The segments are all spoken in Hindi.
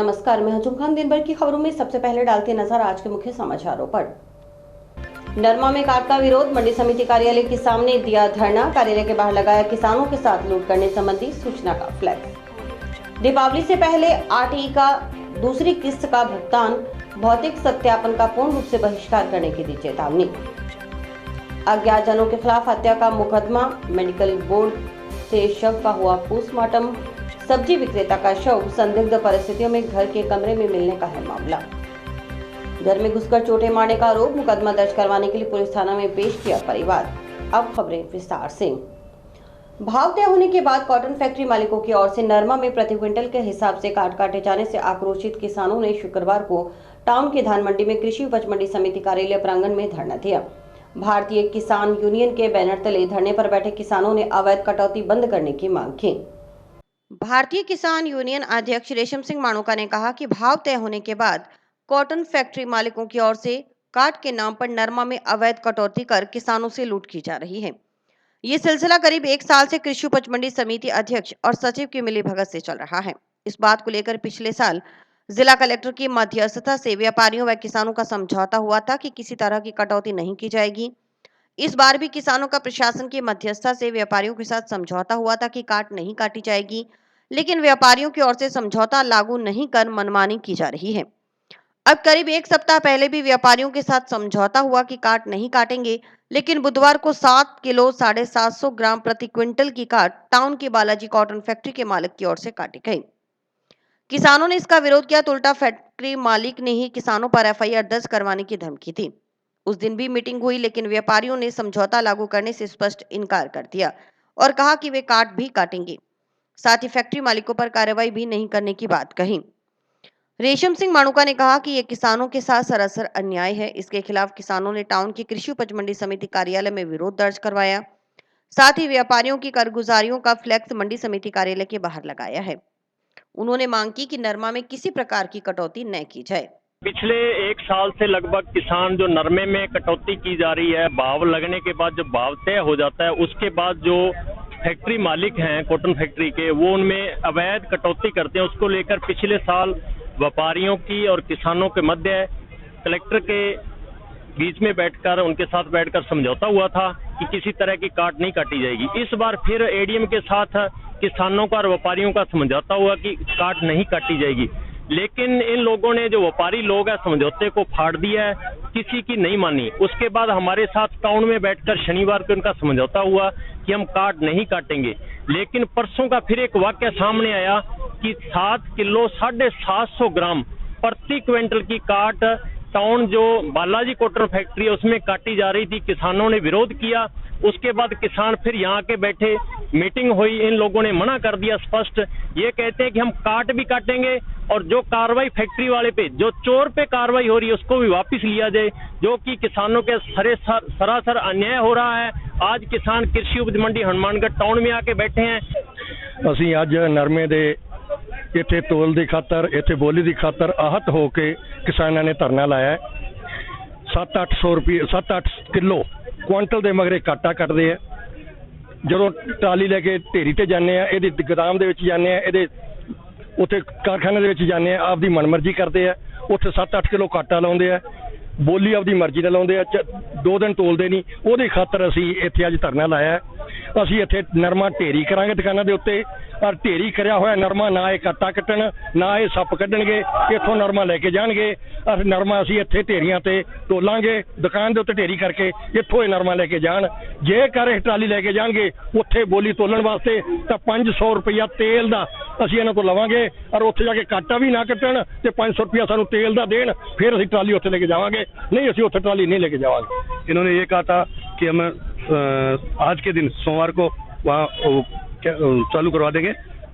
नमस्कार, मैं हजूम खान। दिन भर की खबरों में सबसे पहले डालते नजर आज के मुख्य समाचारों पर। नरमा में काट का विरोध, मंडी समिति कार्यालय के सामने दिया धरना, कार्यालय के बाहर लगाया किसानों के साथ लूट करने संबंधी सूचना का फ्लैक्स। दीपावली से पहले आरटीई का दूसरी किस्त का भुगतान, भौतिक सत्यापन का पूर्ण रूप से बहिष्कार करने की दी चेतावनी। अज्ञातजनों के खिलाफ हत्या का मुकदमा, मेडिकल बोर्ड से शव का हुआ पोस्टमार्टम, सब्जी विक्रेता का शव संदिग्ध परिस्थितियों में घर के कमरे में मिलने का है मामला। घर में घुसकर चोटें मारने का आरोप, मुकदमा दर्ज करवाने के लिए पुलिस थाना में पेश किया परिवार। अब खबरें विस्तार से। भाव तय होने के बाद कॉटन फैक्ट्री मालिकों की ओर से नरमा में प्रति क्विंटल के हिसाब से काट काटे जाने से आक्रोशित किसानों ने शुक्रवार को टाउन की धान मंडी में कृषि उपज मंडी समिति कार्यालय प्रांगण में धरना दिया। भारतीय किसान यूनियन के बैनर तले धरने पर बैठे किसानों ने अवैध कटौती बंद करने की मांग की। भारतीय किसान यूनियन अध्यक्ष रेशम सिंह माणूका ने कहा कि भाव तय होने के बाद कॉटन फैक्ट्री मालिकों की ओर से काट के नाम पर नरमा में अवैध कटौती कर किसानों से लूट की जा रही है। ये सिलसिला करीब 1 साल से कृषि उपज मंडी समिति अध्यक्ष और सचिव की मिलीभगत से चल रहा है। इस बात को लेकर पिछले साल जिला कलेक्टर की मध्यस्थता से व्यापारियों व किसानों का समझौता हुआ था कि किसी तरह की कटौती नहीं की जाएगी। इस बार भी किसानों का प्रशासन की मध्यस्थता से व्यापारियों के साथ समझौता हुआ था कि काट नहीं काटी जाएगी, लेकिन व्यापारियों की ओर से समझौता लागू नहीं कर मनमानी की जा रही है। अब करीब 1 सप्ताह पहले भी व्यापारियों के साथ समझौता हुआ कि काट नहीं काटेंगे, लेकिन बुधवार को 7 किलो 750 ग्राम प्रति क्विंटल की काट टाउन की बालाजी कॉटन फैक्ट्री के मालिक की ओर से काटी गई। किसानों ने इसका विरोध किया तो उल्टा फैक्ट्री मालिक ने ही किसानों पर एफआईआर दर्ज करवाने की धमकी दी। उस दिन भी मीटिंग हुई, लेकिन व्यापारियों ने समझौता लागू करने से स्पष्ट इनकार कर दिया और कहा कि वे काट भी काटेंगे, साथ ही फैक्ट्री मालिकों पर कार्रवाई भी नहीं करने की बात कही। रेशम सिंह माणूका ने कहा कि यह किसानों के साथ सरासर अन्याय है। इसके खिलाफ किसानों ने टाउन की कृषि उपज मंडी समिति कार्यालय में विरोध दर्ज करवाया। साथ ही व्यापारियों की कारगुजारियों का फ्लैक्स मंडी समिति कार्यालय के बाहर लगाया है। उन्होंने मांग की कि नरमा में किसी प्रकार की कटौती न की जाए। पिछले 1 साल से लगभग किसान जो नरमे में कटौती की जा रही है, भाव लगने के बाद जब भाव तय हो जाता है उसके बाद जो फैक्ट्री मालिक हैं कॉटन फैक्ट्री के, वो उनमें अवैध कटौती करते हैं। उसको लेकर पिछले साल व्यापारियों की और किसानों के मध्य कलेक्टर के बीच में बैठकर उनके साथ बैठकर समझौता हुआ था कि किसी तरह की काट नहीं काटी जाएगी। इस बार फिर एडीएम के साथ किसानों का और व्यापारियों का समझौता हुआ कि काट नहीं काटी जाएगी, लेकिन इन लोगों ने जो व्यापारी लोग हैं समझौते को फाड़ दिया है, किसी की नहीं मानी। उसके बाद हमारे साथ टाउन में बैठकर शनिवार को उनका समझौता हुआ कि हम काट नहीं काटेंगे, लेकिन परसों का फिर एक वाक्य सामने आया कि 7 किलो 750 ग्राम प्रति क्विंटल की काट टाउन जो बालाजी कॉटन फैक्ट्री है उसमें काटी जा रही थी। किसानों ने विरोध किया। उसके बाद किसान फिर यहाँ के बैठे, मीटिंग हुई, इन लोगों ने मना कर दिया स्पष्ट। ये कहते हैं कि हम काट भी काटेंगे और जो कार्रवाई फैक्ट्री वाले पे, जो चोर पे कार्रवाई हो रही है उसको भी वापस लिया जाए, जो कि किसानों के सरासर अन्याय हो रहा है। आज किसान कृषि उपज मंडी हनुमानगढ़ टाउन में आके बैठे हैं। ਅਸੀਂ ਅੱਜ ਨਰਮੇ ਦੇ ਇੱਥੇ ਤੋਲ ਦੀ ਖਾਤਰ, ਇੱਥੇ ਬੋਲੀ ਦੀ ਖਾਤਰ आहत ਹੋ ਕੇ ਕਿਸਾਨਾਂ ਨੇ ਧਰਨਾ ਲਾਇਆ। 7-800 ਰੁਪਏ 7-8 ਕਿਲੋ ਕੁਆਂਟਲ ਦੇ ਮਗਰੇ ਕਾਟਾ ਕੱਟਦੇ ਆ। ਜਦੋਂ ਟਰਾਲੀ ਲੈ ਕੇ ਢੇਰੀ ਤੇ ਜਾਂਦੇ ਆ, ਇਹਦੇ ਗੋਦਾਮ ਦੇ ਵਿੱਚ ਜਾਂਦੇ ਆ, ਇਹਦੇ ਉੱਥੇ ਕਾਰਖਾਨੇ ਦੇ ਵਿੱਚ ਜਾਂਦੇ ਆ, ਆਪਦੀ ਮਨਮਰਜ਼ੀ ਕਰਦੇ ਆ। ਉੱਥੇ 7-8 ਕਿਲੋ ਕਾਟਾ ਲਾਉਂਦੇ ਆ, ਬੋਲੀ ਆਪਦੀ ਮਰਜ਼ੀ ਨਾਲ ਲਾਉਂਦੇ ਆ, 2 ਦਿਨ ਤੋਲਦੇ ਨਹੀਂ। ਉਹਦੀ ਖਾਤਰ ਅਸੀਂ ਇੱਥੇ ਅੱਜ ਧਰਨਾ ਲਾਇਆ। ਅਸੀਂ ਇੱਥੇ ਨਰਮਾ ਢੇਰੀ ਕਰਾਂਗੇ ਦੁਕਾਨਾਂ ਦੇ ਉੱਤੇ, ਔਰ ਢੇਰੀ ਕਰਿਆ ਹੋਇਆ ਨਰਮਾ ਨਾ ਇਹ ਕਾਟਾ ਕੱਟਣ, ਨਾ ਇਹ ਸੱਪ ਕੱਢਣਗੇ। ਇੱਥੋਂ ਨਰਮਾ ਲੈ ਕੇ ਜਾਣਗੇ, ਔਰ ਨਰਮਾ ਅਸੀਂ ਇੱਥੇ ਢੇਰੀਆਂ ਤੇ ਤੋਲਾਂਗੇ। ਦੁਕਾਨ ਦੇ ਉੱਤੇ ਢੇਰੀ ਕਰਕੇ ਇੱਥੋਂ ਇਹ ਨਰਮਾ ਲੈ ਕੇ ਜਾਣ। ਜੇਕਰ ਇਹ ਟਰਾਲੀ ਲੈ ਕੇ ਜਾਣਗੇ ਉੱਥੇ ਬੋਲੀ ਤੋਲਣ ਵਾਸਤੇ ਤਾਂ 500 ਰੁਪਇਆ ਤੇਲ ਦਾ ਅਸੀਂ ਇਹਨਾਂ ਤੋਂ ਲਵਾਂਗੇ, ਔਰ ਉੱਥੇ ਜਾ ਕੇ ਕਾਟਾ ਵੀ ਨਾ ਕੱਟਣ ਤੇ 500 रुपया ਸਾਨੂੰ तेल ਦਾ देन, फिर ਅਸੀਂ ट्राली ਉੱਥੇ ਲੈ ਕੇ ਜਾਵਾਂਗੇ। नहीं ਅਸੀਂ ਉੱਥੇ ट्राली नहीं लेके जावांगे। इन्होंने ये कहा था कि हम आज के दिन सोमवार को वहाँ चालू करवा देंगे,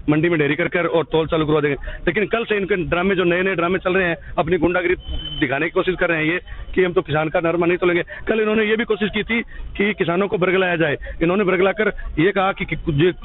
मंडी में ढेरी कर और तौल चालू करवा देंगे। लेकिन कल से इनके ड्रामे, जो नए नए ड्रामे चल रहे हैं, अपनी गुंडागिरी दिखाने की कोशिश कर रहे हैं ये कि हम तो किसान का नरमा नहीं तोलेंगे। कल इन्होंने ये भी कोशिश की थी कि किसानों को बरगलाया जाए। इन्होंने बरगलाकर ये कहा कि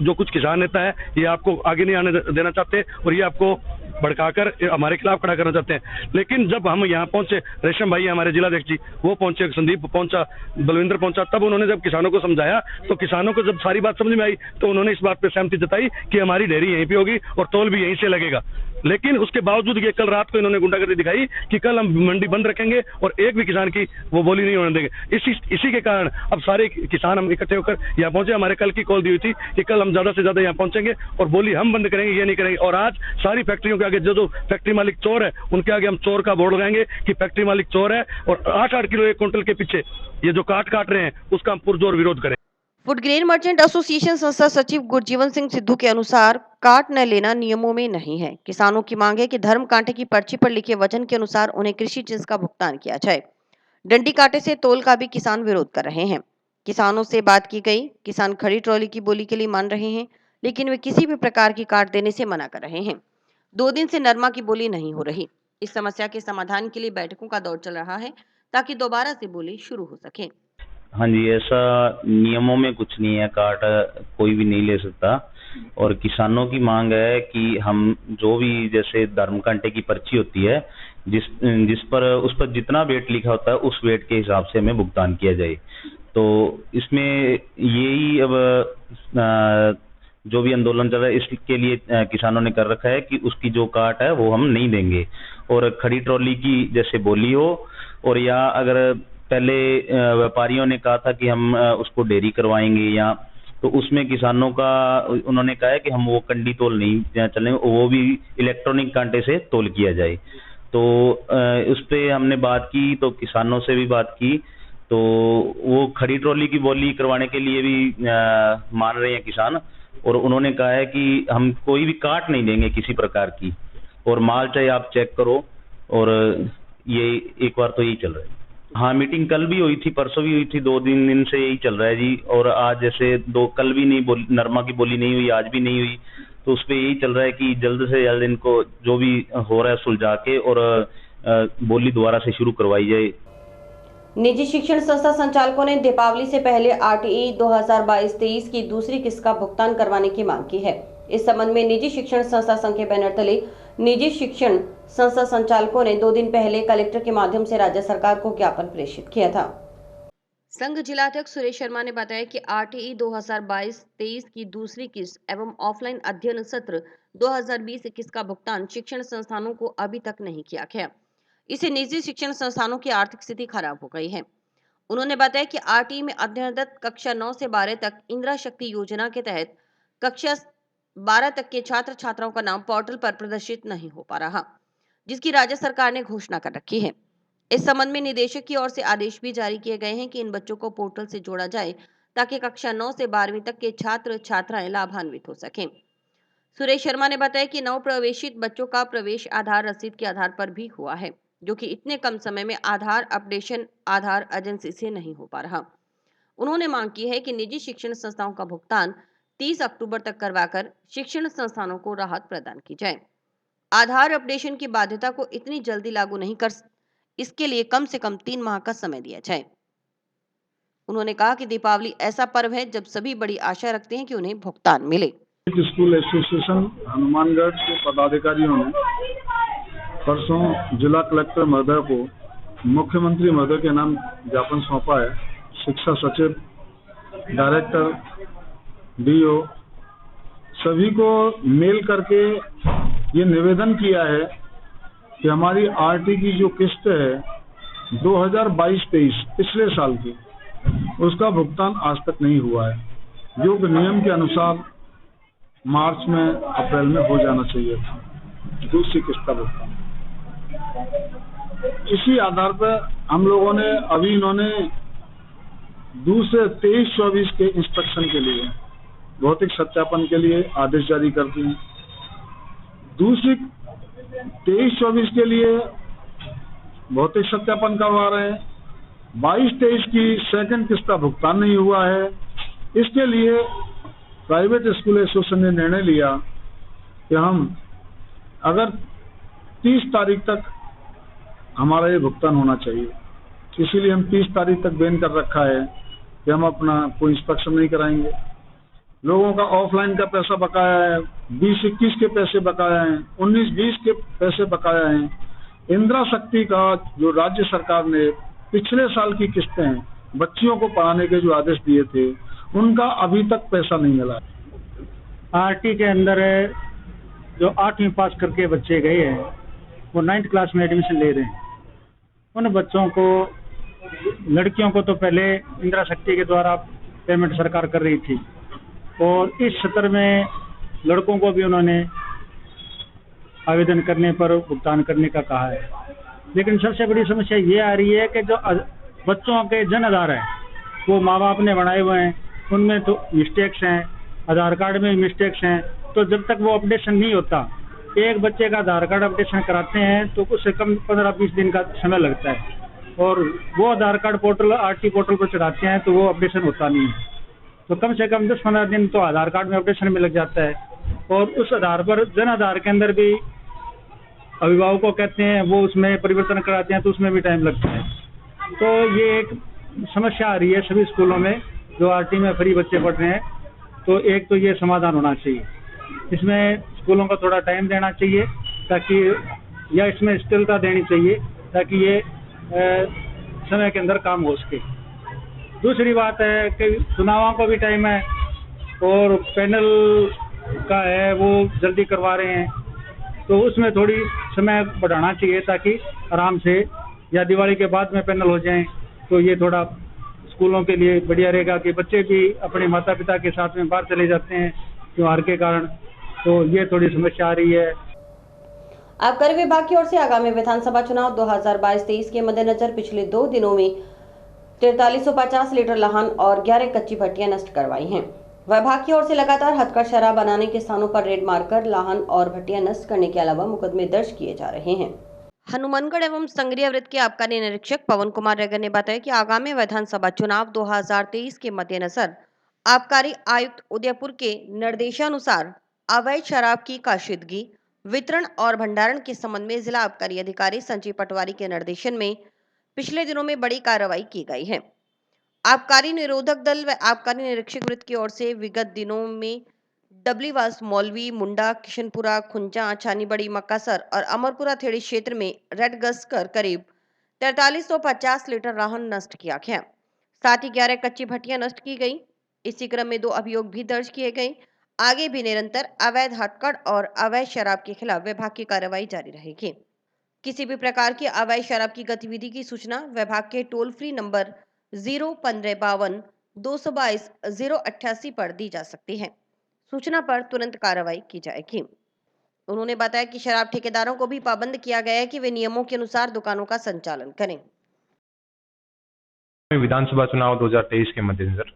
जो कुछ किसान नेता है ये आपको आगे नहीं आने देना चाहते और ये आपको भड़काकर हमारे खिलाफ खड़ा करना चाहते हैं। लेकिन जब हम यहाँ पहुंचे, रेशम भाई हमारे जिलाध्यक्ष जी वो पहुंचे, संदीप पहुंचा, बलविंदर पहुंचा, तब उन्होंने जब किसानों को समझाया तो किसानों को जब सारी बात समझ में आई तो उन्होंने इस बात पर सहमति जताई कि हमारी डेयरी यहीं पे होगी और तौल भी यहीं से लगेगा। लेकिन उसके बावजूद ये कल रात को इन्होंने गुंडागर्दी दिखाई कि कल हम मंडी बंद रखेंगे और एक भी किसान की वो बोली नहीं होने देंगे। इसी के कारण अब सारे किसान हम इकट्ठे होकर यहाँ पहुंचे। हमारे कल की कॉल दी हुई थी कि कल हम ज्यादा से ज्यादा यहाँ पहुंचेंगे और बोली हम बंद करेंगे, ये नहीं करेंगे। और आज सारी फैक्ट्रियों के आगे जो फैक्ट्री मालिक चोर है उनके आगे हम चोर का बोर्ड लगाएंगे कि फैक्ट्री मालिक चोर है और 8-8 किलो 1 क्विंटल के पीछे ये जो काट रहे हैं उसका हम पुरजोर विरोध करें। फूड ग्रेन मर्चेंट एसोसिएशन संस्था सचिव गुरजीवन सिंह सिद्धू के अनुसार काट न लेना नियमों में नहीं है। किसानों की मांग है कि धर्म कांटे की पर्ची पर लिखे वजन के अनुसार उन्हें कृषि जिन्स का भुगतान किया जाए। डंडी कांटे से तोल का भी किसान विरोध कर रहे हैं। किसानों से बात की गई, किसान खड़ी ट्रॉली की बोली के लिए मान रहे हैं, लेकिन वे किसी भी प्रकार की काट देने से मना कर रहे हैं। 2 दिन से नरमा की बोली नहीं हो रही। इस समस्या के समाधान के लिए बैठकों का दौर चल रहा है ताकि दोबारा से बोली शुरू हो सके। हाँ जी, ऐसा नियमों में कुछ नहीं है, काट कोई भी नहीं ले सकता। और किसानों की मांग है कि हम जो भी जैसे धर्म कांटे की पर्ची होती है जिस पर उस पर जितना वेट लिखा होता है उस वेट के हिसाब से हमें भुगतान किया जाए। तो इसमें यही अब जो भी आंदोलन चल रहा है इसके लिए किसानों ने कर रखा है कि उसकी जो काट है वो हम नहीं देंगे। और खड़ी ट्रॉली की जैसे बोली हो, और या अगर पहले व्यापारियों ने कहा था कि हम उसको डेयरी करवाएंगे, या तो उसमें किसानों का उन्होंने कहा है कि हम वो कंडी तोल नहीं चलेंगे, वो भी इलेक्ट्रॉनिक कांटे से तोल किया जाए। तो उस पर हमने बात की, तो किसानों से भी बात की, तो वो खड़ी ट्रॉली की बोली करवाने के लिए भी मान रहे हैं किसान। और उन्होंने कहा है कि हम कोई भी काट नहीं देंगे किसी प्रकार की, और माल चाहे आप चेक करो। और ये एक बार तो यही चल रहा है। हाँ, मीटिंग कल भी हुई थी, परसों भी हुई थी, 2 दिन से यही चल रहा है जी। और आज जैसे कल भी नहीं नरमा की बोली नहीं हुई, आज भी नहीं हुई, तो उस पर यही चल रहा है कि जल्द से जल्द इनको जो भी हो रहा है सुलझा के और बोली दोबारा से शुरू करवाई जाए। निजी शिक्षण संस्था संचालकों ने दीपावली से पहले आरटीई 2022-23 की दूसरी किस्त का भुगतान करवाने की मांग की है। इस संबंध में निजी शिक्षण संस्था संघ के बैनर तले निजी शिक्षण संस्था संचालकों ने 2 दिन पहले कलेक्टर के माध्यम से राज्य सरकार को ज्ञापन प्रेषित किया था। संघ जिलाध्यक्ष सुरेश शर्मा ने बताया कि आरटीई 2022-23 की दूसरी किस्त एवं ऑफलाइन अध्ययन सत्र 2020-21 का भुगतान शिक्षण संस्थानों को अभी तक नहीं किया गया। इसे निजी शिक्षण संस्थानों की आर्थिक स्थिति खराब हो गई है। उन्होंने बताया कि आरटीई में अध्ययनरत कक्षा 9 से 12 तक इंदिरा शक्ति योजना के तहत कक्षा 12 तक के छात्र छात्राओं का नाम पोर्टल पर प्रदर्शित नहीं हो पा रहा, जिसकी राज्य सरकार ने घोषणा कर रखी है। इस संबंध में निदेशक की ओर से आदेश भी जारी किए गए हैं कि इन बच्चों को पोर्टल से जोड़ा जाए ताकि कक्षा 9 से 12वीं तक के छात्र छात्राएं लाभान्वित हो सकें। सुरेश शर्मा ने बताया कि नव प्रवेशित बच्चों का प्रवेश आधार रसीद के आधार पर भी हुआ है, जो कि इतने कम समय में आधार अपडेशन आधार एजेंसी से नहीं हो पा रहा। उन्होंने मांग की है कि निजी शिक्षण संस्थाओं का भुगतान 30 अक्टूबर तक करवाकर शिक्षण संस्थानों को राहत प्रदान की जाए। आधार अपडेशन की बाध्यता को इतनी जल्दी लागू नहीं कर, इसके लिए कम से कम 3 माह का समय दिया जाए। उन्होंने कहा कि दीपावली ऐसा पर्व है जब सभी बड़ी आशा रखते हैं कि उन्हें भुगतान मिले। स्कूल एसोसिएशन हनुमानगढ़ के पदाधिकारियों ने परसों जिला कलेक्टर महोदय को मुख्यमंत्री महोदय के नाम ज्ञापन सौंपा है। शिक्षा सचिव, डायरेक्टर, डीओ सभी को मेल करके ये निवेदन किया है कि हमारी आरटी की जो किस्त है 2022-23 पिछले साल की, उसका भुगतान आज तक नहीं हुआ है, जो कि नियम के अनुसार मार्च में अप्रैल में हो जाना चाहिए था दूसरी किस्त का भुगतान। इसी आधार पर हम लोगों ने अभी इन्होंने दूसरे 23-24 के इंस्पेक्शन के लिए भौतिक सत्यापन के लिए आदेश जारी कर दिए। दूसरी 23-24 के लिए भौतिक सत्यापन करवा रहे हैं। 22-23 की सेकंड किस्त का भुगतान नहीं हुआ है। इसके लिए प्राइवेट स्कूल एसोसिएशन ने निर्णय लिया कि हम अगर 30 तारीख तक हमारा ये भुगतान होना चाहिए, इसीलिए हम 30 तारीख तक बैन कर रखा है कि हम अपना कोई इंस्पेक्शन नहीं कराएंगे। लोगों का ऑफलाइन का पैसा बकाया है, 20-21 के पैसे बकाया हैं, 19-20 के पैसे बकाया हैं। इंदिरा शक्ति का जो राज्य सरकार ने पिछले साल की किस्तें हैं, बच्चियों को पढ़ाने के जो आदेश दिए थे, उनका अभी तक पैसा नहीं मिला। आरटी के अंदर जो 8वीं पास करके बच्चे गए हैं वो 9th क्लास में एडमिशन ले रहे हैं। उन बच्चों को, लड़कियों को तो पहले इंदिरा शक्ति के द्वारा पेमेंट सरकार कर रही थी और इस सत्र में लड़कों को भी उन्होंने आवेदन करने पर भुगतान करने का कहा है। लेकिन सबसे बड़ी समस्या ये आ रही है कि जो बच्चों के जन आधार है वो माँ बाप ने बनाए हुए हैं, उनमें तो मिस्टेक्स हैं, आधार कार्ड में मिस्टेक्स हैं। तो जब तक वो अपडेशन नहीं होता, एक बच्चे का आधार कार्ड अपडेशन कराते हैं तो उससे कम 15-20 दिन का समय लगता है और वो आधार कार्ड पोर्टल आरटी पोर्टल पर चढ़ाते हैं तो वो अपडेशन होता नहीं है। तो कम से कम 10-15 दिन तो आधार कार्ड में अपडेशन में लग जाता है और उस आधार पर जन आधार के अंदर भी अभिभावकों को कहते हैं वो उसमें परिवर्तन कराते हैं तो उसमें भी टाइम लगता है। तो ये एक समस्या आ रही है सभी स्कूलों में जो आरटी में फ्री बच्चे पढ़ रहे हैं। तो एक तो ये समाधान होना चाहिए, इसमें स्कूलों को थोड़ा टाइम देना चाहिए ताकि, या इसमें स्थिरता देनी चाहिए ताकि ये समय के अंदर काम हो सके। दूसरी बात है कि चुनावों का भी टाइम है और पैनल का है वो जल्दी करवा रहे हैं तो उसमें थोड़ी समय बढ़ाना चाहिए ताकि आराम से, या दिवाली के बाद में पैनल हो जाएं तो ये थोड़ा स्कूलों के लिए बढ़िया रहेगा कि बच्चे भी अपने माता पिता के साथ में बाहर चले जाते हैं त्योहार के कारण। तो ये थोड़ी समस्या आ रही है। आबकारी विभाग की ओर से आगामी विधानसभा चुनाव 2022-23 के मद्देनजर पिछले 2 दिनों में 4350 लीटर लाहन और 11 कच्ची भट्टियां नष्ट करवाई हैं। विभाग की ओर से लगातार हथकढ़ शराब बनाने के स्थानों पर रेड मारकर लाहन और भट्टियां नष्ट करने के अलावा मुकदमे दर्ज किए जा रहे हैं। हनुमानगढ़ एवं संग्रिया वृत्त के आबकारी निरीक्षक पवन कुमार रेगर ने बताया कि आगामी विधानसभा चुनाव 2023 के मद्देनजर आबकारी आयुक्त उदयपुर के निर्देशानुसार अवैध शराब की काशिदगी, वितरण और भंडारण के संबंध में जिला आबकारी अधिकारी संजीव पटवारी के निर्देशन में पिछले दिनों में बड़ी कार्रवाई की गई है। आबकारी निरोधक दल व आबकारी निरीक्षक वृत्त की ओर से विगत दिनों में डबलीवास, मौलवी, मुंडा, किशनपुरा, खुंजा, छानीबड़ी, मक्कासर और अमरपुरा थेड़ी क्षेत्र में रेड गश्त कर करीब 4350 लीटर राहन नष्ट किया गया। साथ ही 11 कच्ची भट्टियां नष्ट की गई। इसी क्रम में 2 अभियोग भी दर्ज किए गए। आगे भी निरंतर अवैध हथकढ़ और अवैध शराब के खिलाफ विभाग की कार्रवाई जारी रहेगी। किसी भी प्रकार की अवैध शराब की गतिविधि की सूचना विभाग के टोल फ्री नंबर 01552 222 088 पर दी जा सकती है। सूचना पर तुरंत कार्रवाई की जाएगी। उन्होंने बताया कि शराब ठेकेदारों को भी पाबंद किया गया है कि वे नियमों के अनुसार दुकानों का संचालन करें। विधानसभा चुनाव 2023 के मद्देनजर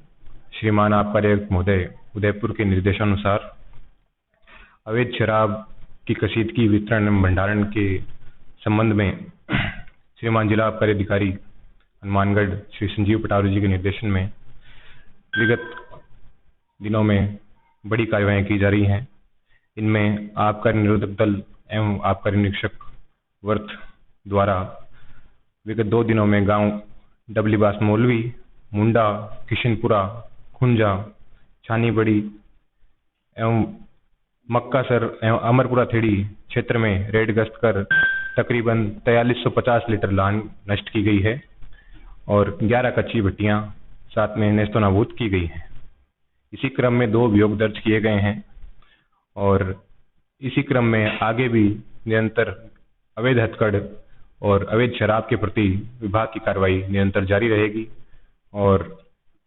श्रीमान आबकारी आयुक्त महोदय उदयपुर के निर्देशानुसार अवैध शराब की कशीदगी, वितरण एवं भंडारण के संबंध में श्रीमान जिला आबकारी अधिकारी हनुमानगढ़ श्री संजीव पटवारी जी के निर्देशन में विगत दिनों में बड़ी कार्रवाई की जा रही हैं। इनमें आबकारी निरोधक दल एवं आबकारी निरीक्षक वर्त द्वारा विगत 2 दिनों में गांव डबलीबास, मौलवी, मुंडा, किशनपुरा, खुंजा, छानीबड़ी एवं मक्कासर एवं अमरपुरा थेड़ी क्षेत्र में रेड गश्त कर तकरीबन 4350 लीटर लाहन नष्ट की गई है और 11 कच्ची भट्टियां साथ में नेस्तनाबूद की गई है। इसी क्रम में 2 अभियोग दर्ज किए गए हैं और इसी क्रम में आगे भी निरंतर अवैध हथकढ़ और अवैध शराब के प्रति विभाग की कार्रवाई निरंतर जारी रहेगी और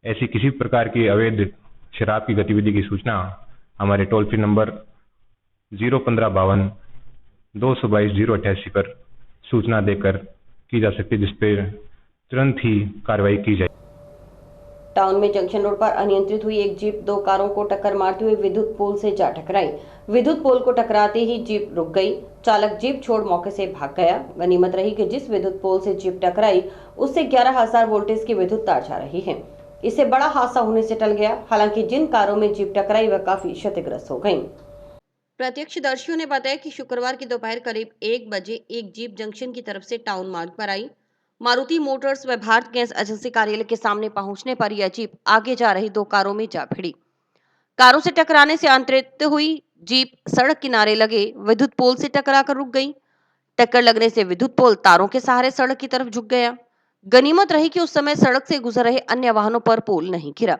ऐसी किसी प्रकार की अवैध शराब की गतिविधि की सूचना हमारे टोल फ्री नंबर 01552 222 088 पर सूचना देकर की जा सकती है, जिस पर तुरंत ही कार्रवाई की जाए। टाउन में जंक्शन रोड पर अनियंत्रित हुई एक जीप 2 कारों को टक्कर मारते हुए विद्युत पोल से जा टकराई। विद्युत पोल को टकराते ही जीप रुक गई। चालक जीप छोड़ मौके से भाग गया। गनीमत रही कि जिस विद्युत पोल से जीप टकराई उससे 11,000 वोल्टेज की विद्युत तार जा रही है। इससे बड़ा हादसा होने से टल गया। हालांकि जिन कारों में जीप टकराई वह काफी क्षतिग्रस्त हो गईं। प्रत्यक्षदर्शियों ने बताया कि शुक्रवार की दोपहर करीब 1 बजे एक जीप जंक्शन की तरफ से टाउन मार्ग पर आई। मारुति मोटर्स व भारत गैस एजेंसी कार्यालय के सामने पहुंचने पर यह जीप आगे जा रही 2 कारों में जा भिड़ी। कारों से टकराने से आंतरिक हुई जीप सड़क किनारे लगे विद्युत पोल से टकराकर रुक गई। टक्कर लगने से विद्युत पोल तारों के सहारे सड़क की तरफ झुक गया। गनीमत रही कि उस समय सड़क से गुजर रहे अन्य वाहनों पर पोल नहीं गिरा,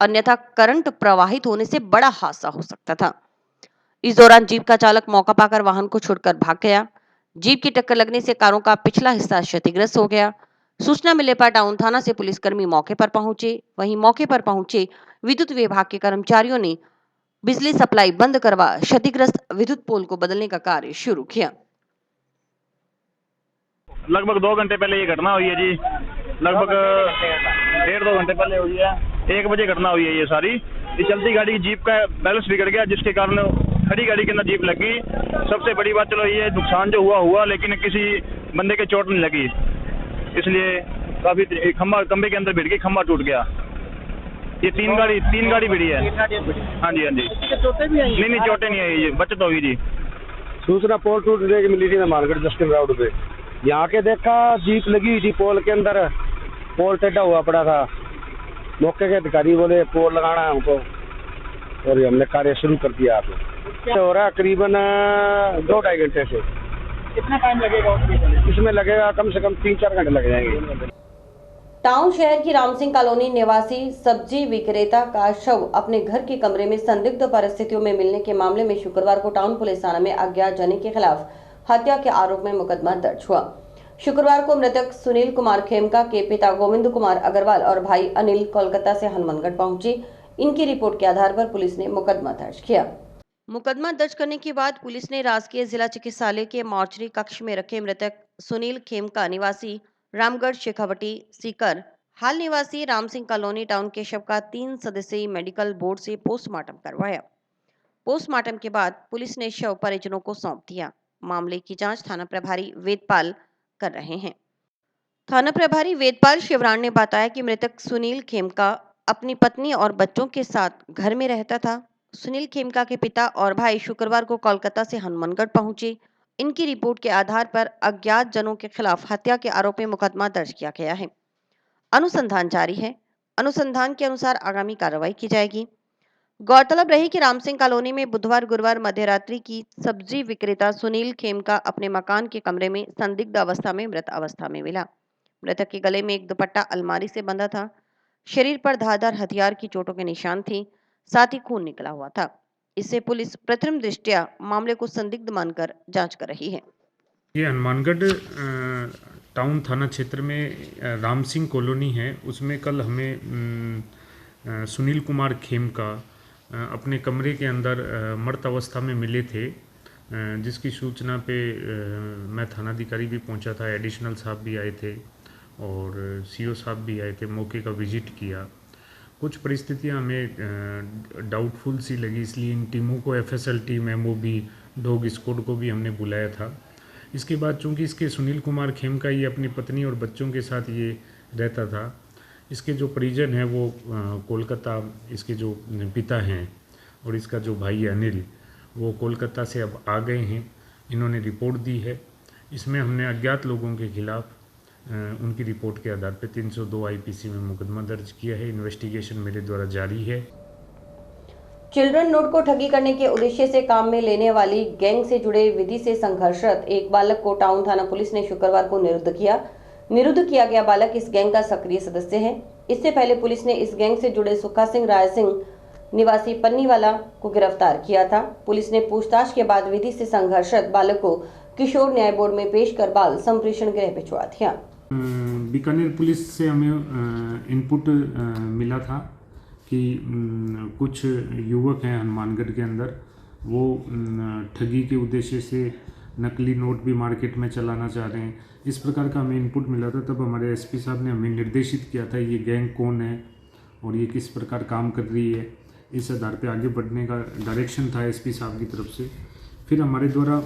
अन्यथा करंट प्रवाहित होने से बड़ा हादसा हो सकता था। इस दौरान जीप का चालक मौका पाकर वाहन को छोड़कर भाग गया। जीप की टक्कर लगने से कारों का पिछला हिस्सा क्षतिग्रस्त हो गया। सूचना मिलने पर टाउन थाना से पुलिसकर्मी मौके पर पहुंचे। वहीं मौके पर पहुंचे विद्युत विभाग के कर्मचारियों ने बिजली सप्लाई बंद करवा क्षतिग्रस्त विद्युत पोल को बदलने का कार्य शुरू किया। लगभग 2 घंटे पहले ये घटना हुई है जी। लगभग 1.5-2 घंटे पहले हुई है। 1 बजे घटना हुई है ये सारी। ये चलती गाड़ी जीप का बैलेंस बिगड़ गया, जिसके कारण खड़ी गाड़ी के अंदर जीप लगी। सबसे बड़ी बात, चलो ये नुकसान जो हुआ, लेकिन किसी बंदे के चोट नहीं लगी, इसलिए काफी खंबे के अंदर भिड़ गई, खंबा टूट गया। ये तीन गाड़ी भिड़ी है। हाँ जी, हाँ जी। नहीं चोटें नहीं आई, ये बचत होगी जी। सूचना पोल टूटने की मिली थी ना मानगढ़ जस्टिन रोड पे। यहाँ के देखा जीप लगी हुई थी पोल के अंदर, पोल टेढ़ा हुआ पड़ा था। मौके के अधिकारी बोले पोल लगाना है हमको, और हमने कार्य शुरू कर दिया। आप हो रहा है करीबन 2-2.5 घंटे से। कितना टाइम लगेगा इसमें लगेगा कम से कम 3-4 घंटे लग जाएंगे। टाउन शहर की राम सिंह कॉलोनी निवासी सब्जी विक्रेता का शव अपने घर के कमरे में संदिग्ध परिस्थितियों में मिलने के मामले में शुक्रवार को टाउन पुलिस थाना में अज्ञात जने के खिलाफ हत्या के आरोप में मुकदमा दर्ज हुआ। शुक्रवार को मृतक सुनील कुमार खेमका के पिता गोविंद कुमार अग्रवाल और भाई अनिल कोलकाता से हनुमानगढ़ पहुंचे। इनकी रिपोर्ट के आधार पर पुलिस ने मुकदमा दर्ज किया। मुकदमा दर्ज करने के बाद पुलिस ने राजकीय जिला चिकित्सालय के मॉर्चरी कक्ष में रखे मृतक सुनील खेमका निवासी रामगढ़ शेखावटी सीकर हाल निवासी राम सिंह कॉलोनी टाउन के शव का 3 सदस्यीय मेडिकल बोर्ड से पोस्टमार्टम करवाया। पोस्टमार्टम के बाद पुलिस ने शव परिजनों को सौंप दिया। मामले की जांच थाना प्रभारी वेदपाल कर रहे हैं। थाना प्रभारी वेदपाल शिवराण ने बताया कि मृतक सुनील खेमका अपनी पत्नी और बच्चों के साथ घर में रहता था। सुनील खेमका के पिता और भाई शुक्रवार को कोलकाता से हनुमानगढ़ पहुंचे। इनकी रिपोर्ट के आधार पर अज्ञात जनों के खिलाफ हत्या के आरोप में मुकदमा दर्ज किया गया है। अनुसंधान जारी है। अनुसंधान के अनुसार आगामी कार्रवाई की जाएगी। गौरतलब रही कि राम सिंह कॉलोनी में बुधवार गुरुवार मध्यरात्रि की सब्जी विक्रेता सुनील खेमका अपने मकान के कमरे में संदिग्ध अवस्था में मृत अवस्था में मिला। मृतक के गले में एक दुपट्टा अलमारी से बंधा था। शरीर पर धारदार हथियार की चोटों के निशान थे, साथ ही खून निकला हुआ था। इससे पुलिस प्रथम दृष्टया मामले को संदिग्ध मानकर जांच कर रही है। ये हनुमानगढ़ टाउन थाना क्षेत्र में राम सिंह कॉलोनी है, उसमें कल हमें सुनील कुमार खेमका अपने कमरे के अंदर मृत अवस्था में मिले थे, जिसकी सूचना पे मैं थानाधिकारी भी पहुंचा था, एडिशनल साहब भी आए थे और सीओ साहब भी आए थे, मौके का विजिट किया। कुछ परिस्थितियां हमें डाउटफुल सी लगी, इसलिए इन टीमों को FSL team MOB dog squad को भी हमने बुलाया था। इसके बाद चूंकि इसके सुनील कुमार खेमका ये अपनी पत्नी और बच्चों के साथ ये रहता था, इसके जो परिजन हैं वो कोलकाता, इसके जो पिता हैं और इसका जो भाई है अनिल, वो कोलकाता से अब आ गए हैं। इन्होंने रिपोर्ट दी है। इसमें हमने अज्ञात लोगों के खिलाफ उनकी रिपोर्ट के आधार पर 302 आईपीसी में मुकदमा दर्ज किया है। इन्वेस्टिगेशन मेरे द्वारा जारी है। चिल्ड्रन नोट को ठगी करने के उद्देश्य से काम में लेने वाली गैंग से जुड़े विधि से संघर्षरत एक बालक को टाउन थाना पुलिस ने शुक्रवार को निरुद्ध किया। निरुद्ध किया गया बालक इस गैंग का सक्रिय सदस्य है। इससे पहले पुलिस ने इस गैंग से जुड़े सुखा सिंह राय सिंह निवासी पन्नीवाला को गिरफ्तार किया था। पुलिस ने पूछताछ के बाद विधि से संघर्षरत बालक को किशोर न्याय बोर्ड में पेश कर बाल संप्रेषण गृह भिजवा दिया। बीकानेर पुलिस से हमें इनपुट मिला था कि कुछ युवक हैं हनुमानगढ़ के अंदर, वो ठगी के उद्देश्य से नकली नोट भी मार्केट में चलाना चाह रहे हैं। इस प्रकार का हमें इनपुट मिला था। तब हमारे एसपी साहब ने हमें निर्देशित किया था ये गैंग कौन है और ये किस प्रकार काम कर रही है। इस आधार पे आगे बढ़ने का डायरेक्शन था एसपी साहब की तरफ से। फिर हमारे द्वारा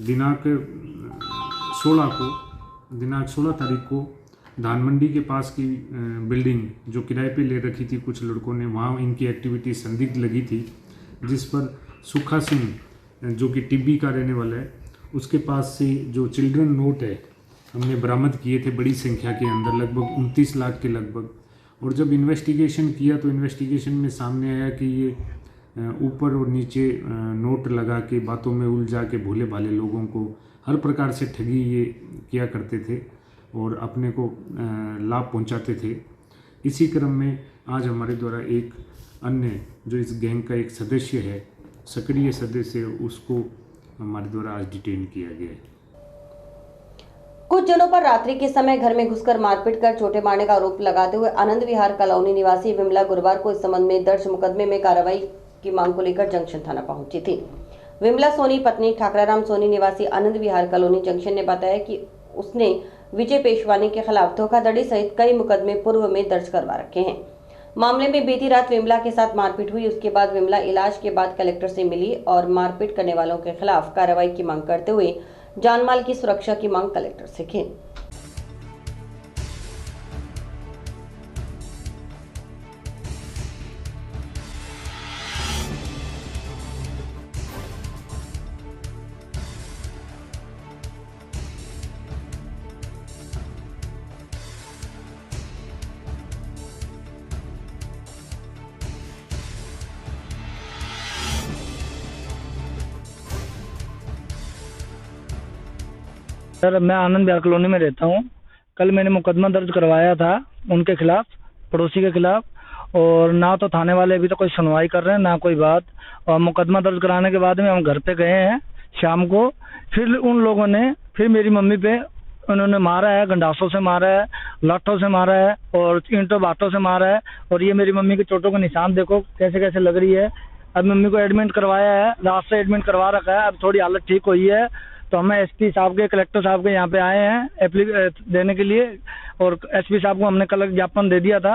दिनांक 16 तारीख को धान मंडी के पास की बिल्डिंग जो किराए पे ले रखी थी कुछ लड़कों ने, वहाँ इनकी एक्टिविटी संदिग्ध लगी थी, जिस पर सुखा सिंह जो कि टिब्बी का रहने वाला है, उसके पास से जो चिल्ड्रन नोट है हमने बरामद किए थे बड़ी संख्या के अंदर, लगभग 29 लाख के लगभग। और जब इन्वेस्टिगेशन किया तो इन्वेस्टिगेशन में सामने आया कि ये ऊपर और नीचे नोट लगा के बातों में उलझा के भोले भाले लोगों को हर प्रकार से ठगी ये किया करते थे और अपने को लाभ पहुंचाते थे। इसी क्रम में आज हमारे द्वारा एक अन्य जो इस गैंग का एक सदस्य है, सक्रिय सदस्य, उसको हमारे द्वारा आज डिटेन किया गया है। कुछ जनों पर रात्रि के समय घर में घुसकर मारपीट कर चोटें मारने का आरोप लगाते हुए आनंद विहार कॉलोनी निवासी विमला गुरुवार को इस संबंध में दर्ज मुकदमे में कार्रवाई की मांग को लेकर जंक्शन थाना पहुंची थी। विमला सोनी पत्नी ठाकराराम सोनी निवासी आनंद विहार कॉलोनी जंक्शन ने बताया कि उसने विजय पेशवानी के खिलाफ धोखाधड़ी सहित कई मुकदमे पूर्व में दर्ज करवा रखे हैं। मामले में बीती रात विमला के साथ मारपीट हुई। उसके बाद विमला इलाज के बाद कलेक्टर से मिली और मारपीट करने वालों के खिलाफ कार्रवाई की मांग करते हुए जानमाल की सुरक्षा की मांग कलेक्टर से की। सर, मैं आनंद विहार कॉलोनी में रहता हूँ। कल मैंने मुकदमा दर्ज करवाया था उनके खिलाफ, पड़ोसी के खिलाफ, और ना तो थाने वाले अभी तो कोई सुनवाई कर रहे हैं ना कोई बात। और मुकदमा दर्ज कराने के बाद में हम घर पे गए हैं शाम को। फिर उन लोगों ने फिर मेरी मम्मी पे उन्होंने मारा है, गंडासों से मारा है, लाठों से मारा है और ईंटों बाटों से मारा है। और ये मेरी मम्मी के चोटों के निशान देखो कैसे कैसे लग रही है। अब मम्मी को एडमिट करवाया है, रात से एडमिट करवा रखा है। अब थोड़ी हालत ठीक हुई है तो हमें एसपी साहब के, कलेक्टर साहब के यहाँ पे आए हैं देने के लिए। और एसपी साहब को हमने कल ज्ञापन दे दिया था।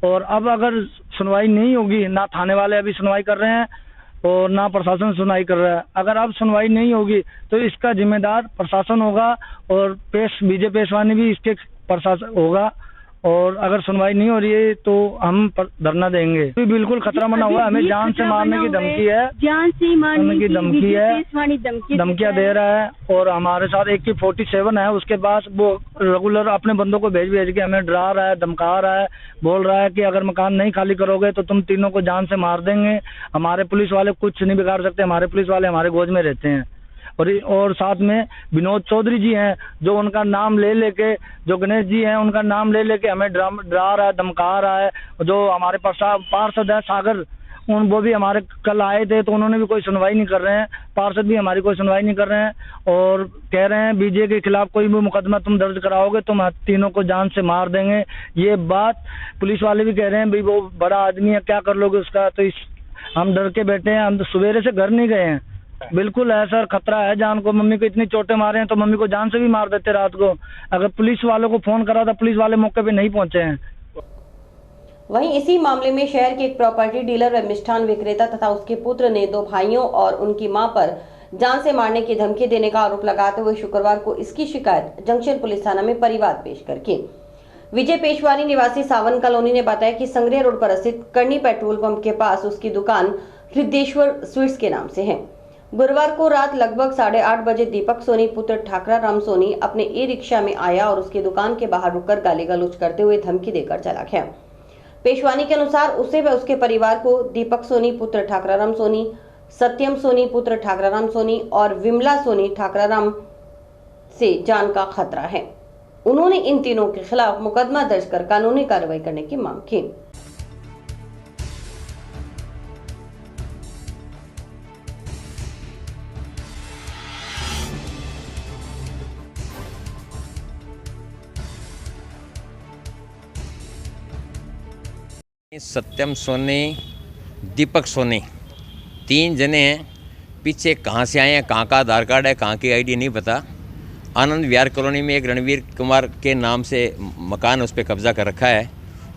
और अब अगर सुनवाई नहीं होगी, ना थाने वाले अभी सुनवाई कर रहे हैं और ना प्रशासन सुनवाई कर रहा है। अगर अब सुनवाई नहीं होगी तो इसका जिम्मेदार प्रशासन होगा और विजय पेशवानी भी इसके प्रशासन होगा। और अगर सुनवाई नहीं हो रही है तो हम धरना देंगे। तो बिल्कुल खतरा बना हुआ है, हमें जान से मारने की धमकी है, जान से मारने की धमकी है, धमकियां दे रहा है। और हमारे साथ एक की 47 है, उसके पास वो रेगुलर अपने बंदों को भेज के हमें डरा रहा है, धमका रहा है, बोल रहा है कि अगर मकान नहीं खाली करोगे तो तुम तीनों को जान से मार देंगे। हमारे पुलिस वाले कुछ नहीं बिगाड़ सकते, हमारे पुलिस वाले हमारे गोद में रहते हैं। और साथ में विनोद चौधरी जी हैं जो उनका नाम ले लेके, जो गणेश जी हैं उनका नाम ले लेके हमें डरा रहा है, धमका रहा है। जो हमारे पार्षद है सागर, वो भी हमारे कल आए थे तो उन्होंने भी कोई सुनवाई नहीं कर रहे हैं। पार्षद भी हमारी कोई सुनवाई नहीं कर रहे हैं और कह रहे हैं बीजे के खिलाफ कोई भी मुकदमा तुम दर्ज कराओगे तो हम तीनों को जान से मार देंगे। ये बात पुलिस वाले भी कह रहे हैं, भाई वो बड़ा आदमी है, क्या कर लोगे उसका। तो हम डर के बैठे हैं, हम तो सवेरे से घर नहीं गए हैं। बिल्कुल है सर, खतरा है जान को। मम्मी को इतनी चोटें मारे हैं तो मम्मी को जान से भी मार देते रात को। अगर पुलिस वालों को फोन करा था, पुलिस वाले मौके पे नहीं पहुंचे हैं। वहीं इसी मामले में शहर के एक प्रॉपर्टी डीलर व मिष्ठान विक्रेता तथा उसके पुत्र ने 2 भाइयों और उनकी मां पर जान से मारने की धमकी देने का आरोप लगाते हुए शुक्रवार को इसकी शिकायत जंक्शन पुलिस थाना में परिवाद पेश कर की। विजय पेशवानी निवासी सावन कॉलोनी ने बताया कि संग्रह रोड पर स्थित करनी पेट्रोल पंप के पास उसकी दुकान हृदयेश्वर स्वीट्स के नाम से है। गुरुवार को रात लगभग 8:30 बजे दीपक सोनी पुत्र ठाकराराम सोनी अपने ई रिक्शा में आया और उसकी दुकान के बाहर रुककर गाली गलौज करते हुए धमकी देकर चला गया। पेशवानी के अनुसार उसे व उसके परिवार को दीपक सोनी पुत्र ठाकराराम सोनी, सत्यम सोनी पुत्र ठाकराराम सोनी और विमला सोनी ठाकराराम से जान का खतरा है। उन्होंने इन तीनों के खिलाफ मुकदमा दर्ज कर कानूनी कार्रवाई करने की मांग की। सत्यम सोनी, दीपक सोनी, 3 जने हैं। पीछे कहाँ से आए हैं, कहाँ का आधार कार्ड है, कहाँ की आईडी नहीं पता। आनंद विहार कॉलोनी में एक रणवीर कुमार के नाम से मकान उस पर कब्जा कर रखा है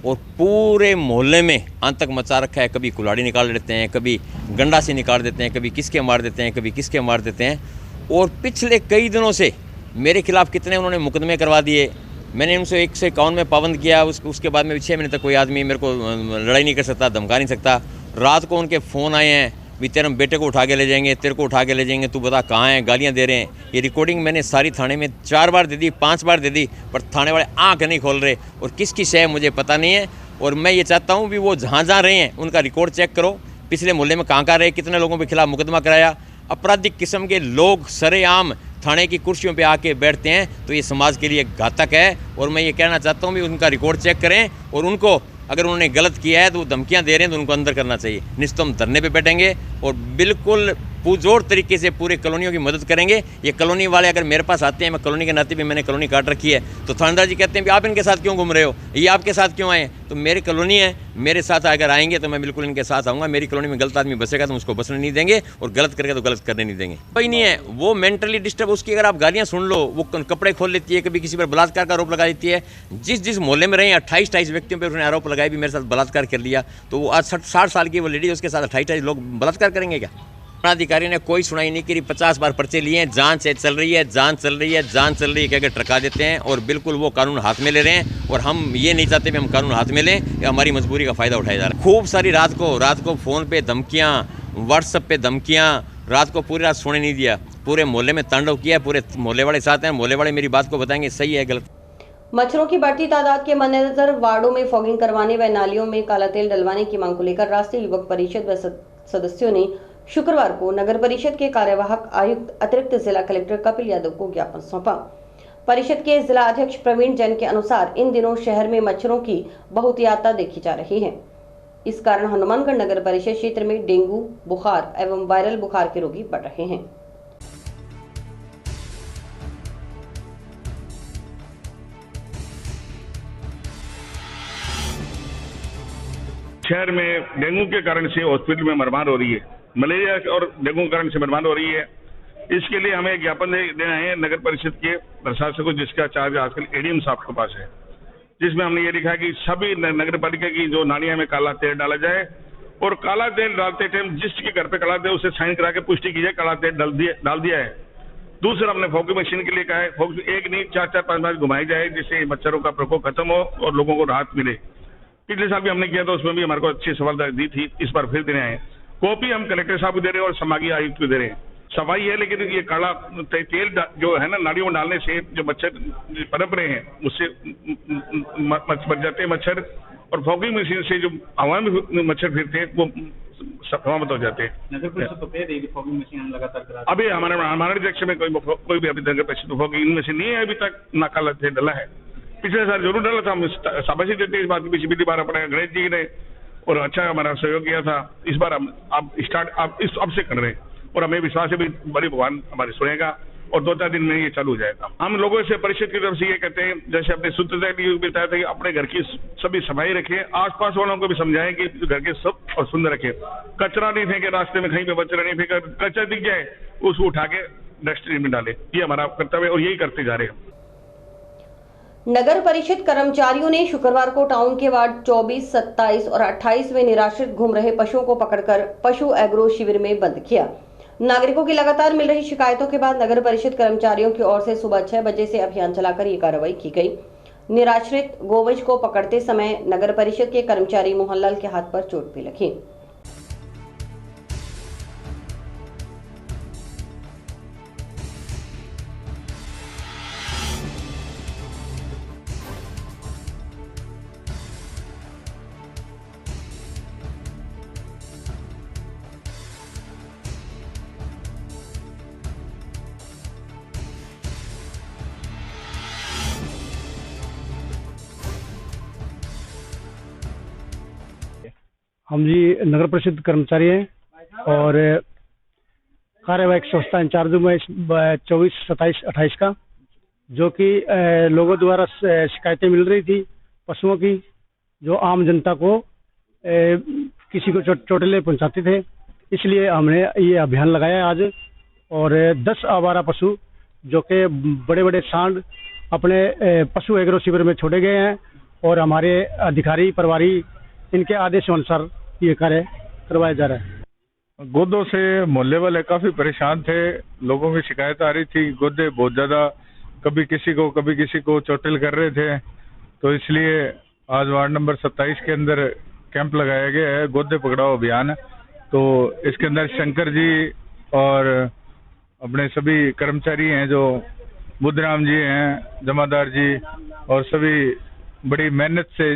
और पूरे मोहल्ले में आतंक मचा रखा है। कभी कुल्हाड़ी निकाल देते हैं, कभी गंडा से निकाल देते हैं, कभी किसके मार देते हैं, कभी किसके मार देते हैं। और पिछले कई दिनों से मेरे खिलाफ कितने उन्होंने मुकदमे करवा दिए। मैंने उनसे 151 में पाबंद किया। उसके बाद में 6 महीने तक कोई आदमी मेरे को लड़ाई नहीं कर सकता, धमका नहीं सकता। रात को उनके फ़ोन आए हैं, भी तेरे बेटे को उठा के ले जाएंगे, तेरे को उठा के ले जाएंगे, तू बता कहाँ है, गालियाँ दे रहे हैं। ये रिकॉर्डिंग मैंने सारी थाने में 4 बार दे दी, 5 बार दे दी, पर थाने वाले आँख नहीं खोल रहे। और किसकी शय है मुझे पता नहीं है। और मैं ये चाहता हूँ भी वो जहाँ रहे हैं उनका रिकॉर्ड चेक करो, पिछले मोहल्ले में कहाँ रहे, कितने लोगों के खिलाफ मुकदमा कराया। आपराधिक किस्म के लोग सरेआम थाने की कुर्सियों पे आके बैठते हैं तो ये समाज के लिए घातक है। और मैं ये कहना चाहता हूँ भी उनका रिकॉर्ड चेक करें और उनको अगर उन्होंने गलत किया है तो वो धमकियां दे रहे हैं तो उनको अंदर करना चाहिए। निश्चित हम धरने पे बैठेंगे और बिल्कुल पुरजोर तरीके से पूरे कॉलोनियों की मदद करेंगे। ये कॉलोनी वाले अगर मेरे पास आते हैं, मैं कॉलोनी के नाते भी मैंने कॉलोनी काट रखी है, तो थानेदार जी कहते हैं कि आप इनके साथ क्यों घूम रहे हो, ये आपके साथ क्यों आए? तो मेरी कॉलोनी है, मेरे साथ अगर आएंगे तो मैं बिल्कुल इनके साथ आऊँगा। मेरी कॉलोनी में गलत आदमी बसेगा तो उसको बसने नहीं देंगे और गलत करेगा तो गलत करने नहीं देंगे। कोई नहीं है वो मेंटली डिस्टर्ब, उसकी अगर आप गालियाँ सुन लो, वो कपड़े खोल लेती है, कभी किसी पर बलात्कार का आरोप लगा देती है। जिस मोहल्ले में रहे 28 व्यक्तियों पर उसने आरोप लगाया भी मेरे साथ बलात्कार कर लिया, तो वो आज 60 साल की वो लेडी, उसके साथ 28 लोग बलात्कार करेंगे क्या? अधिकारी ने कोई सुनाई नहीं करी, 50 बार पर्चे लिए हैं, जांच चल रही है, जांच चल रही है, कह के ट्रका देते हैं और बिल्कुल वो कानून हाथ में ले रहे हैं। और हम ये नहीं चाहते कि हम कानून हाथ में लें, कि हमारी मजबूरी का फ़ायदा उठाया जा रहा है। खूब सारी रात को फ़ोन पे धमकियाँ, व्हाट्सएप पे धमकियाँ, रात को पूरी रात सोने नहीं दिया, पूरे मोहल्ले में तांडव किया। पूरे मोहल्ले वाले साथ हैं, मोहल्ले वाले मेरी बात को बताएंगे सही है गलत। मच्छरों की बढ़ती तादाद के मद्देनजर वार्डों में फॉगिंग करवाने व नालियों में काला तेल डलवाने की मांग को लेकर राष्ट्रीय युवक परिषद व सदस्यों ने शुक्रवार को नगर परिषद के कार्यवाहक आयुक्त अतिरिक्त जिला कलेक्टर कपिल यादव को ज्ञापन सौंपा। परिषद के जिला अध्यक्ष प्रवीण जैन के अनुसार इन दिनों शहर में मच्छरों की बहुतायत देखी जा रही है। इस कारण हनुमानगढ़ नगर परिषद क्षेत्र में डेंगू बुखार एवं वायरल बुखार के रोगी बढ़ रहे हैं। शहर में डेंगू के कारण से हॉस्पिटल में मरमार हो रही है, मलेरिया और डेंगू के कारण से मरमार हो रही है। इसके लिए हमें ज्ञापन देना है नगर परिषद के प्रशासक को, जिसका चार्ज आजकल एडीएम साहब के पास है, जिसमें हमने ये लिखा है कि सभी नगर पालिका की जो नालियां में काला तेल डाला जाए और काला तेल डालते टाइम जिसके घर पे काला तेल उसे साइन करा के पुष्टि की जाए काला तेल डाल दिया है। दूसरा हमने फॉगिंग मशीन के लिए कहा है, फॉगिंग एक नहीं 4-4, 5 घुमाई जाए, जिससे मच्छरों का प्रकोप खत्म हो और लोगों को राहत मिले। पिछले साल भी हमने किया था, उसमें भी हमारे को अच्छी सफलता दी थी। इस बार फिर देने आए, कॉपी हम कलेक्टर साहब को दे रहे हैं और संभागीय आयुक्त को दे रहे हैं। सफाई है, लेकिन ये काला तेल जो है ना नालियों में डालने से जो मच्छर पनप रहे हैं उससे मर जाते हैं मच्छर, और फॉगिंग मशीन से जो हवा में मच्छर फिरते हैं वो समाप्त हो जाते हैं। नगर परिषद तो कह रही है फॉगिंग मशीन हम लगातार करा, अभी हमारे अध्यक्ष में कोई भी अभी नगर परिषद फॉगिंग मशीन नहीं है, अभी तक ना काला तेल डला है। पिछले साल जरूर डाला था, हम शाबाशी देते इस बात की। पिछली बार अपने गणेश जी ने और अच्छा हमारा सहयोग किया था। इस बार हम अब से कर रहे हैं और हमें विश्वास है भी बड़ी भगवान हमारे सुनेगा और 2-4 दिन में ये चालू हो जाएगा। हम लोगों से परिषद की तरफ से ये कहते हैं, जैसे अपने सूत्रता के लिए बताया था कि अपने घर की सभी सफाई रखें, आसपास वालों को भी समझाएं कि घर के सब और सुंदर रखें, कचरा नहीं फेंके, रास्ते में कहीं पे कचरा नहीं फेंका, कचरा दिख जाए उसको उठा के डस्टबिन में डाले। ये हमारा कर्तव्य और यही करते जा रहे हैं। नगर परिषद कर्मचारियों ने शुक्रवार को टाउन के वार्ड 24, 27 और 28 में निराश्रित घूम रहे पशुओं को पकड़कर पशु एग्रो शिविर में बंद किया। नागरिकों की लगातार मिल रही शिकायतों के बाद नगर परिषद कर्मचारियों की ओर से सुबह 6 बजे से अभियान चलाकर ये कार्रवाई की गई। निराश्रित गोवंश को पकड़ते समय नगर परिषद के कर्मचारी मोहनलाल के हाथ पर चोट भी लगी। हम जी नगर परिषद कर्मचारी हैं और कार्यवाहक संस्था इंचार्ज में 24, 27, 28 का, जो कि लोगों द्वारा शिकायतें मिल रही थी पशुओं की, जो आम जनता को किसी को चोटें पहुंचाते थे। इसलिए हमने ये अभियान लगाया आज और 10 आवारा पशु जो कि बड़े बड़े सांड अपने पशु एग्रो शिविर में छोड़े गए हैं और हमारे अधिकारी प्रभारी इनके आदेश अनुसार ये कार्य करवाया जा रहा है। गोदों से मोहल्ले वाले काफी परेशान थे, लोगों की शिकायत आ रही थी, गोदे बहुत ज्यादा कभी किसी को चोटिल कर रहे थे, तो इसलिए आज वार्ड नंबर 27 के अंदर कैंप लगाया गया है, गोदे पकड़ाओ अभियान। तो इसके अंदर शंकर जी और अपने सभी कर्मचारी हैं, जो बुद्धराम जी हैं, जमादार जी, और सभी बड़ी मेहनत से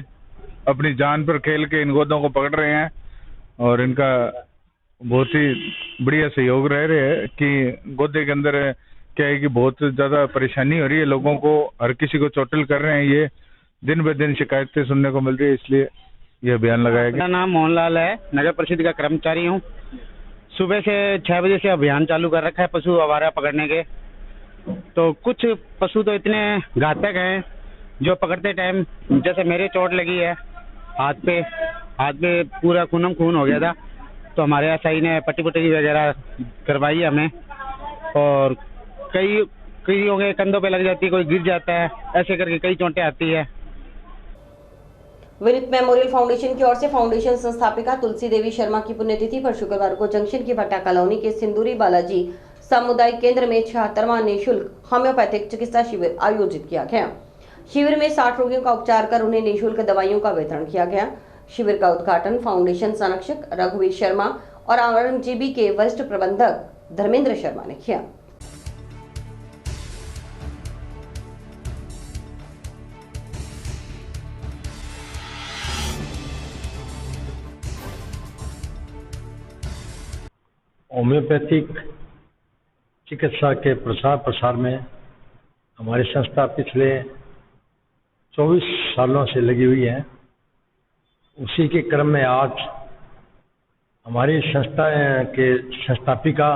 अपनी जान पर खेल के इन गोदों को पकड़ रहे हैं और इनका बहुत ही बढ़िया सहयोग रह रहे हैं कि गोदे के अंदर क्या है कि बहुत ज्यादा परेशानी हो रही है लोगों को, हर किसी को चोटिल कर रहे हैं, ये दिन ब दिन शिकायतें सुनने को मिल रही है, इसलिए ये अभियान लगाया गया। मेरा नाम मोहनलाल है, नगर परिषद का कर्मचारी हूँ। सुबह से 6 बजे से अभियान चालू कर रखा है पशु आवारा पकड़ने के। तो कुछ पशु तो इतने घातक हैं जो पकड़ते टाइम, जैसे मेरे चोट लगी है हाथ पे पूरा खूनम खून हो गया था, तो हमारे एसआई ने पट्टी वगैरह करवाई हमें। और कईयों के कंधों पे लग जाती है, कोई गिर जाता है, ऐसे करके कई चोटें आती है। विनीत मेमोरियल फाउंडेशन की ओर से फाउंडेशन संस्थापिका तुलसी देवी शर्मा की पुण्यतिथि पर शुक्रवार को जंक्शन की भट्टा कॉलोनी के सिंदूरी बालाजी सामुदायिक केंद्र में 76वां निःशुल्क होम्योपैथिक चिकित्सा शिविर आयोजित किया गया। शिविर में 60 रोगियों का उपचार कर उन्हें निःशुल्क दवाइयों का वितरण किया गया। शिविर का उद्घाटन फाउंडेशन संरक्षक रघुवीर शर्मा और RMGB के वरिष्ठ प्रबंधक धर्मेंद्र शर्मा ने किया। होम्योपैथिक चिकित्सा के प्रसार प्रसार में हमारी संस्था पिछले 24 सालों से लगी हुई है। उसी के क्रम में आज हमारी संस्था के संस्थापिका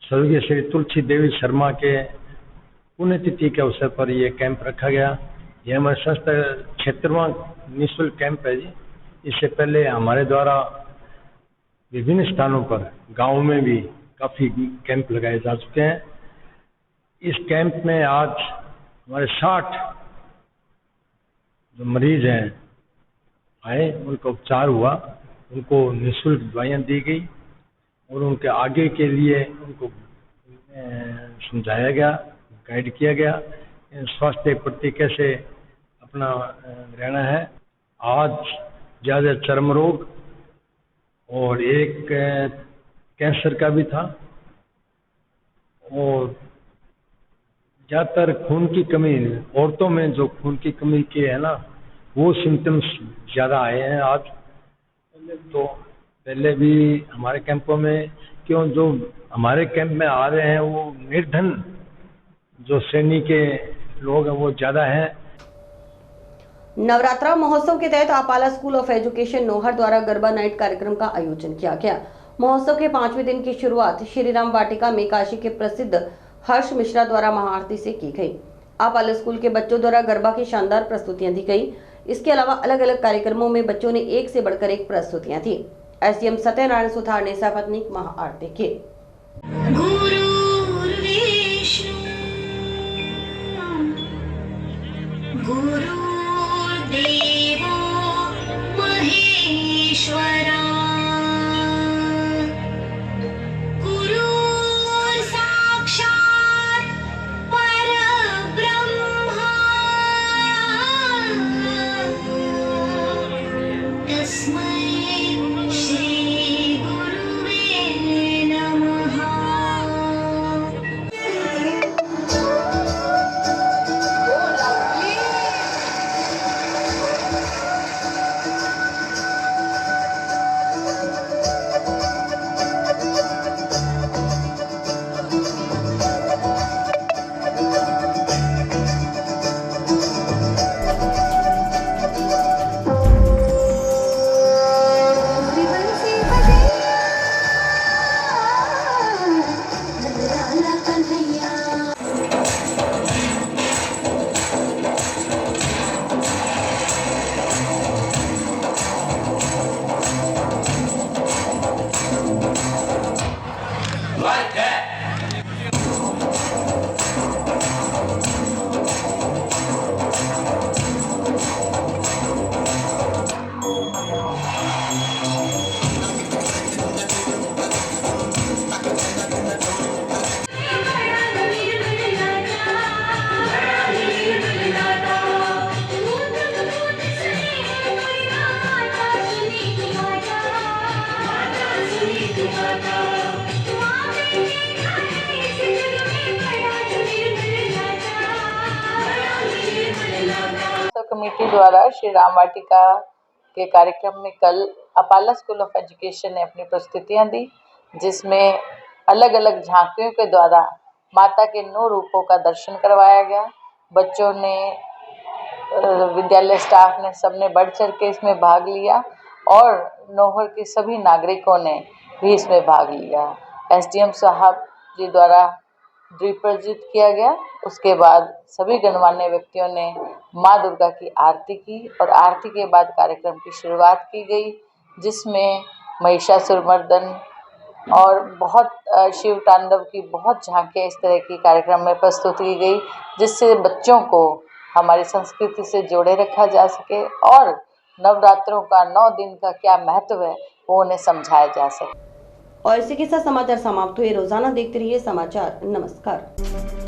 स्वर्गीय श्री तुलसी देवी शर्मा के पुण्यतिथि के अवसर पर ये कैंप रखा गया। यह हमारी संस्था 76वां निःशुल्क कैंप है जी। इससे पहले हमारे द्वारा विभिन्न स्थानों पर गांव में भी काफ़ी कैंप लगाए जा चुके हैं। इस कैंप में आज हमारे 60 जो मरीज हैं आए, उनका उपचार हुआ, उनको निःशुल्क दवाइयाँ दी गई और उनके आगे के लिए उनको समझाया गया, गाइड किया गया स्वास्थ्य के प्रति कैसे अपना रहना है। आज ज़्यादा चर्म रोग और एक कैंसर का भी था और ज़्यादातर खून की कमी, औरतों में जो खून की कमी के है ना, वो सिम्टम्स ज़्यादा आए हैं आज। तो पहले भी हमारे कैंपों में क्यों जो हमारे कैंप में आ रहे हैं वो निर्धन जो श्रेणी के लोग हैं वो ज़्यादा हैं। नवरात्रा महोत्सव के तहत आपाला स्कूल ऑफ एजुकेशन नोहर द्वारा गरबा नाइट कार्यक्रम का आयोजन किया गया। महोत्सव के 5वें दिन की शुरुआत श्री राम वाटिका में काशी के प्रसिद्ध हर्ष मिश्रा द्वारा महाआरती से की गई। आपाला स्कूल के बच्चों द्वारा गरबा की शानदार प्रस्तुतियां दी गई। इसके अलावा अलग अलग कार्यक्रमों में बच्चों ने एक से बढ़कर एक प्रस्तुतियां दी। SDM सत्यनारायण सुथार ने सपत्नीक महाआरती की। देवो महेश्वरा गुरु साक्षात् परब्रह्मा तस्मै श्री गुरुवे नमः। कमेटी द्वारा श्री राम वाटिका के कार्यक्रम में कल अपाला स्कूल ऑफ एजुकेशन ने अपनी प्रस्तुतियां दी, जिसमें अलग अलग झांकियों के द्वारा माता के 9 रूपों का दर्शन करवाया गया। बच्चों ने विद्यालय स्टाफ ने सबने बढ़ चढ़ के इसमें भाग लिया और नौहर के सभी नागरिकों ने भी इसमें भाग लिया। एसडीएम साहब जी द्वारा दीप प्रज्वलित किया गया। उसके बाद सभी गणमान्य व्यक्तियों ने माँ दुर्गा की आरती की और आरती के बाद कार्यक्रम की शुरुआत की गई, जिसमें महिषासुरमर्दन और बहुत शिव तांडव की बहुत झांकियाँ इस तरह की कार्यक्रम में प्रस्तुत की गई, जिससे बच्चों को हमारी संस्कृति से जोड़े रखा जा सके और नवरात्रों का 9 दिन का क्या महत्व है वो उन्हें समझाया जा सके। और इसी के साथ समाचार समाप्त हुए। रोजाना देखते रहिए समाचार। नमस्कार।